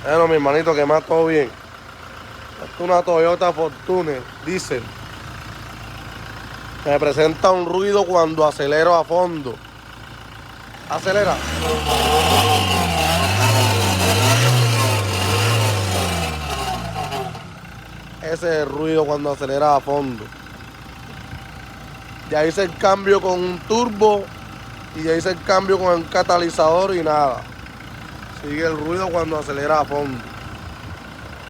Bueno, mi hermanito, que más todo bien. Esto es una Toyota Fortune Diesel. Me presenta un ruido cuando acelero a fondo. Acelera. Ese es el ruido cuando acelera a fondo. Ya hice el cambio con un turbo y ya hice el cambio con el catalizador y nada. Sigue el ruido cuando acelera a fondo.